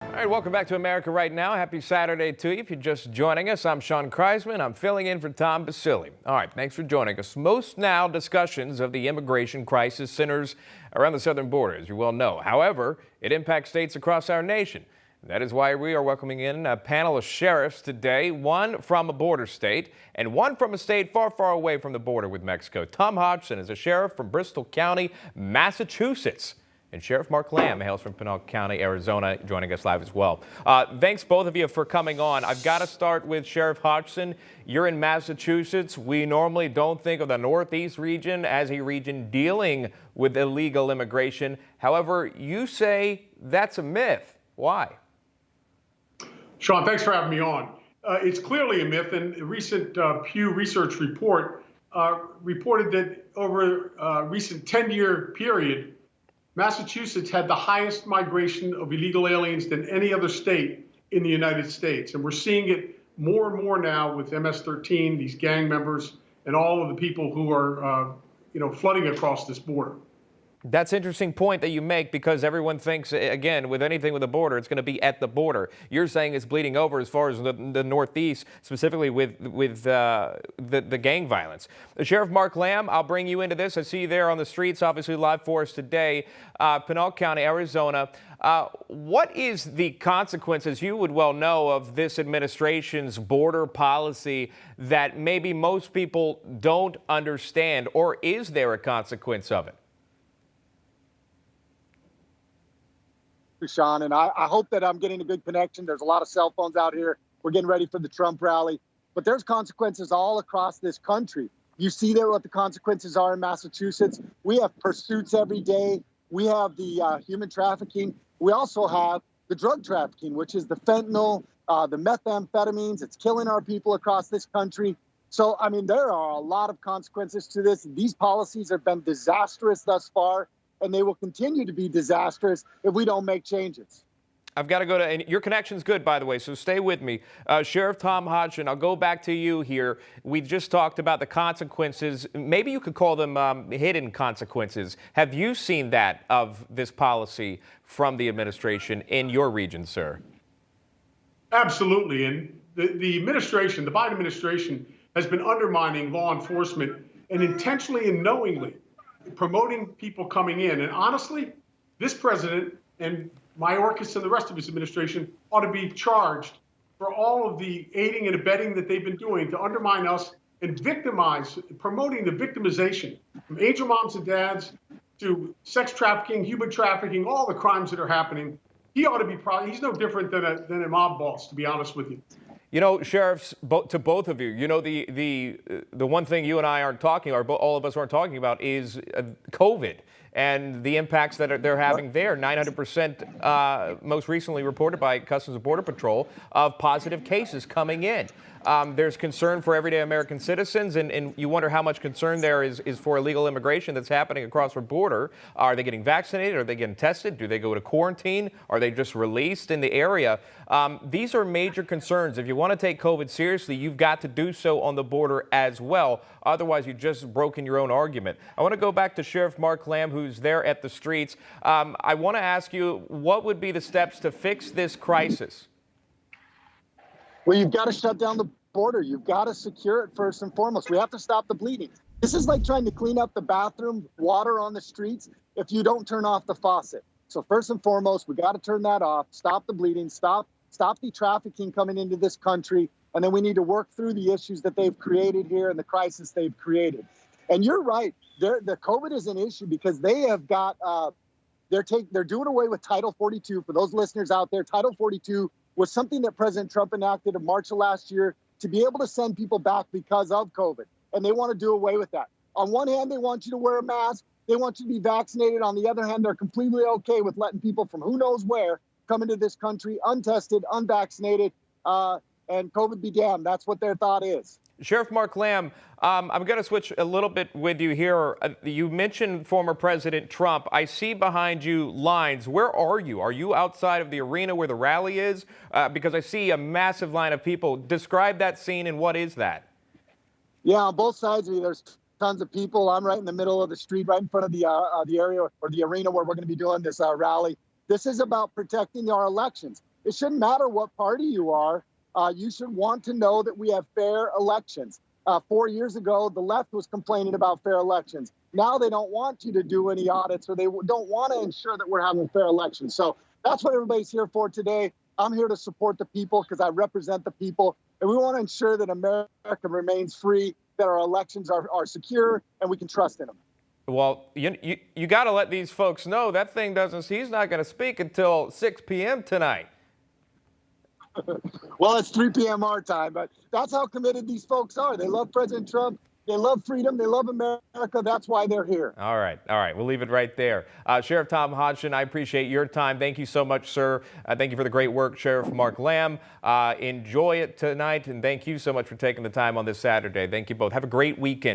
All right, welcome back to America Right Now. Happy Saturday to you. If you're just joining us, I'm Sean Kreisman. I'm filling in for Tom Basile. All right, thanks for joining us. Most now discussions of the immigration crisis centers around the southern border, as you well know. However, it impacts states across our nation. That is why we are welcoming in a panel of sheriffs today, one from a border state and one from a state far, far away from the border with Mexico. Tom Hodgson is a sheriff from Bristol County, Massachusetts. And Sheriff Mark Lamb hails from Pinal County, Arizona, joining us live as well. Thanks, both of you, for coming on. I've got to start with Sheriff Hodgson. You're in Massachusetts. We normally don't think of the Northeast region as a region dealing with illegal immigration. However, you say that's a myth. Why? Sean, thanks for having me on. It's clearly a myth, and a recent Pew Research report reported that over a recent 10-year period, Massachusetts had the highest migration of illegal aliens than any other state in the United States. And we're seeing it more and more now with MS-13, these gang members, and all of the people who are, flooding across this border. That's an interesting point that you make, because everyone thinks, again, with anything with a border, it's going to be at the border. You're saying it's bleeding over as far as the Northeast, specifically with the gang violence. Sheriff Mark Lamb, I'll bring you into this. I see you there on the streets, obviously live for us today, Pinal County, Arizona. What is the consequences, you would well know, of this administration's border policy that maybe most people don't understand, or is there a consequence of it? Sean, and I hope that I'm getting a good connection. There's a lot of cell phones out here. We're getting ready for the Trump rally, but there's consequences all across this country. You see there what the consequences are in Massachusetts. We have pursuits every day. We have the human trafficking. We also have the drug trafficking, which is the fentanyl, the methamphetamines. It's killing our people across this country. So, I mean, there are a lot of consequences to this. These policies have been disastrous thus far, and they will continue to be disastrous if we don't make changes. I've got to go to, and your connection's good, by the way, so stay with me. Sheriff Tom Hodgson, I'll go back to you here. We just talked about the consequences. Maybe you could call them hidden consequences. Have you seen that of this policy from the administration in your region, sir? Absolutely. And the administration, the Biden administration, has been undermining law enforcement and intentionally and knowingly promoting people coming in. And honestly, this president and Mayorkas and the rest of his administration ought to be charged for all of the aiding and abetting that they've been doing to undermine us and victimize, promoting the victimization from angel moms and dads to sex trafficking, human trafficking, all the crimes that are happening. He ought to be proud. He's no different than a mob boss, to be honest with you. You know, sheriffs, to both of you, you know, the one thing you and I aren't talking, or all of us aren't talking about, is COVID and the impacts that they're having there. 900% most recently reported by Customs and Border Patrol of positive cases coming in. There's concern for everyday American citizens, and you wonder how much concern there is for illegal immigration that's happening across our border. Are they getting vaccinated? Are they getting tested? Do they go to quarantine? Are they just released in the area? These are major concerns. If you want to take COVID seriously, you've got to do so on the border as well. Otherwise, you've just broken your own argument. I want to go back to Sheriff Mark Lamb, who's there at the streets. I want to ask you, what would be the steps to fix this crisis? Well, you've got to shut down the border. You've got to secure it first and foremost. We have to stop the bleeding. This is like trying to clean up the bathroom water on the streets if you don't turn off the faucet. So first and foremost, we got to turn that off, stop the bleeding, stop the trafficking coming into this country. And then we need to work through the issues that they've created here and the crisis they've created. And you're right. The COVID is an issue because they have got, they're doing away with Title 42. For those listeners out there, Title 42 was something that President Trump enacted in March of last year to be able to send people back because of COVID. And they want to do away with that. On one hand, they want you to wear a mask. They want you to be vaccinated. On the other hand, they're completely okay with letting people from who knows where come into this country untested, unvaccinated, and COVID be damned. That's what their thought is. Sheriff Mark Lamb, I'm going to switch a little bit with you here. You mentioned former President Trump. I see behind you lines. Where are you? Are you outside of the arena where the rally is? Because I see a massive line of people. Describe that scene, and what is that? Yeah, on both sides of me, there's tons of people. I'm right in the middle of the street, right in front of the area or the arena where we're going to be doing this rally. This is about protecting our elections. it shouldn't matter what party you are. You should want to know that we have fair elections. 4 years ago, the left was complaining about fair elections. Now they don't want you to do any audits, or they don't want to ensure that we're having fair elections. So that's what everybody's here for today. I'm here to support the people because I represent the people, and we want to ensure that America remains free, that our elections are secure, and we can trust in them. Well, you got to let these folks know that thing doesn't. He's not going to speak until 6 p.m. tonight. Well, it's 3 p.m. our time, but that's how committed these folks are. They love President Trump. They love freedom. They love America. That's why they're here. All right. We'll leave it right there. Sheriff Tom Hodgson, I appreciate your time. Thank you so much, sir. Thank you for the great work, Sheriff Mark Lamb. Enjoy it tonight, and thank you so much for taking the time on this Saturday. Thank you both. Have a great weekend.